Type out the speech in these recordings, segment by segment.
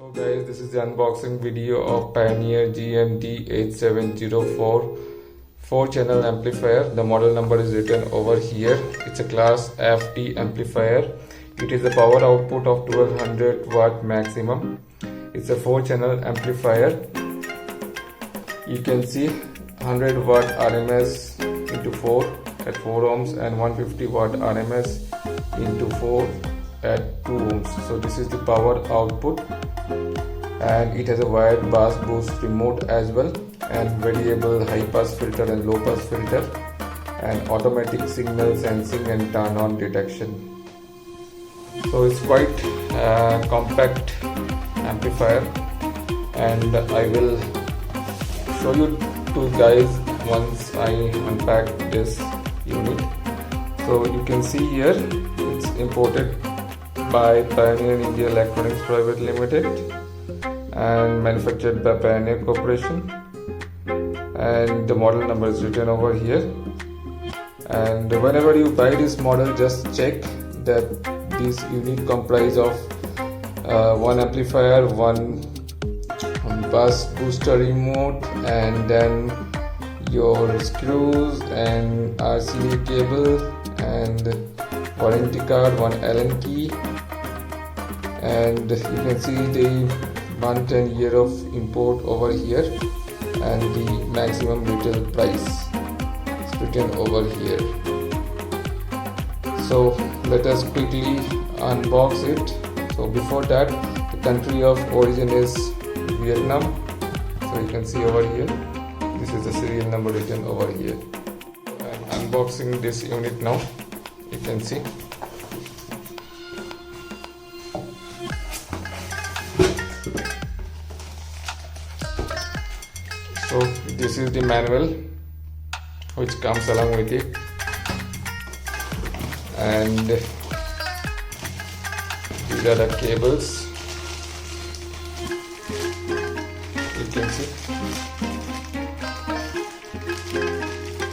Hello guys, this is the unboxing video of Pioneer GM-D8704 4-channel amplifier. The model number is written over here. It's a class FT amplifier. It is a power output of 1200 watt maximum. It's a 4-channel amplifier. You can see 100 watt RMS into 4 at 4 ohms and 150 watt RMS into 4 at 2 ohms. So this is the power output, and it has a wired bass boost remote as well, and variable high pass filter and low pass filter, and automatic signal sensing and turn on detection. So it's quite compact amplifier, and I will show you two guys once I unpack this unit. So you can see here it's imported by Pioneer India Electronics Private Limited and manufactured by Pioneer Corporation, and the model number is written over here. And whenever you buy this model, just check that this unit comprises of one amplifier, one bass booster remote, and then your screws and RCA cable and warranty card, one Allen key, and you can see the 110 year of import over here, and the maximum retail price is written over here. So let us quickly unbox it. So before that, the country of origin is Vietnam. So you can see over here, this is the serial number written over here. I'm unboxing this unit now. You can see. So this is the manual which comes along with it, and these are the cables. You can see.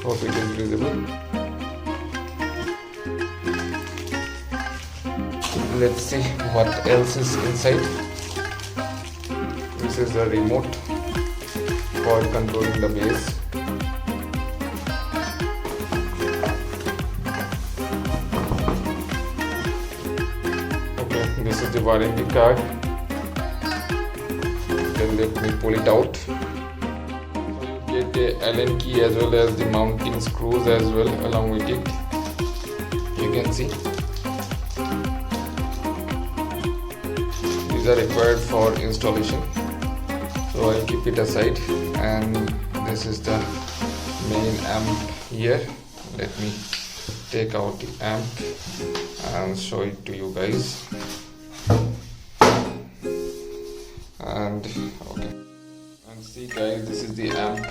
Hope it is visible. Let's see what else is inside. This is the remote for controlling the bass. Okay, this is the warranty card. Then let me pull it out. You get the Allen key as well as the mounting screws as well along with it. You can see. These are required for installation, so I'll keep it aside. And this is the main amp here. Let me take out the amp and show it to you guys. And okay, and see guys, this is the amp.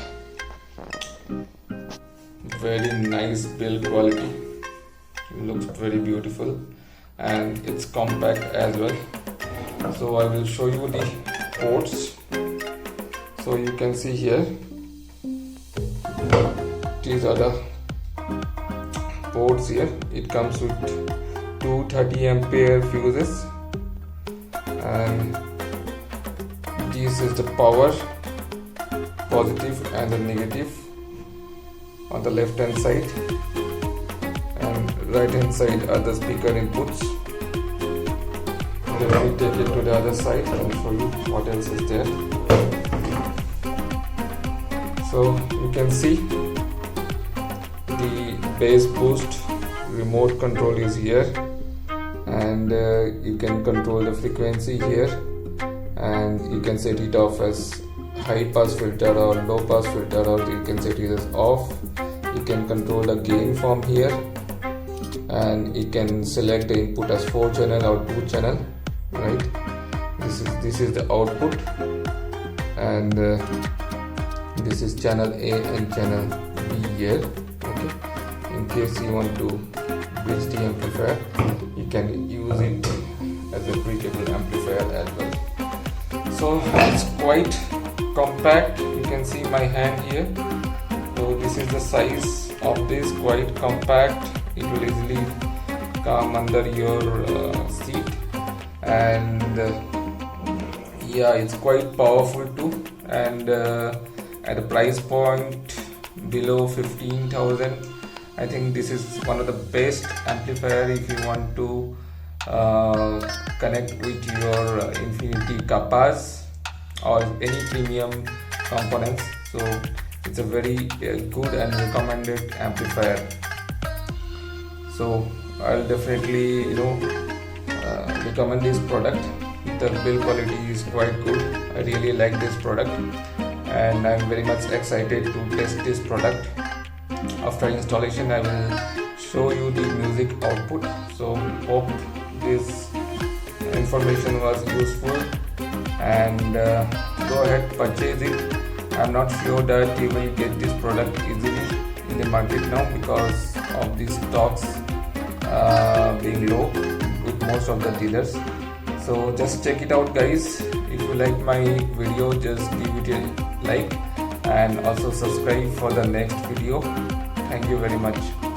Very nice build quality, looks very beautiful, and it's compact as well. So I will show you the ports. So you can see here, these are the ports here. It comes with two 30 ampere fuses, and this is the power, positive and the negative on the left hand side, and right hand side are the speaker inputs. Let me take it to the other side and show you what else is there. So you can see the bass boost remote control is here, and you can control the frequency here, and you can set it off as high pass filter or low pass filter, or you can set it as off. You can control the gain from here, and you can select the input as 4-channel or 2-channel, right? This is the output, and this is channel A and channel B here. Okay, in case you want to bridge the amplifier, you can use it as a bridgeable amplifier as well. So it's quite compact. You can see my hand here. So this is the size of this, quite compact. It will easily come under your seat, and Yeah, it's quite powerful too, and at a price point below 15,000, I think this is one of the best amplifier if you want to connect with your Infinity Kappas or any premium components. So it's a very good and recommended amplifier. So I'll definitely recommend this product. The build quality is quite good. I really like this product and I'm very much excited to test this product. After installation I will show you the music output. So hope this information was useful, and go ahead, purchase it. I'm not sure that you will get this product easily in the market now because of the stocks being low with most of the dealers. So just check it out guys. If you like my video, just give it a like and also subscribe for the next video. Thank you very much.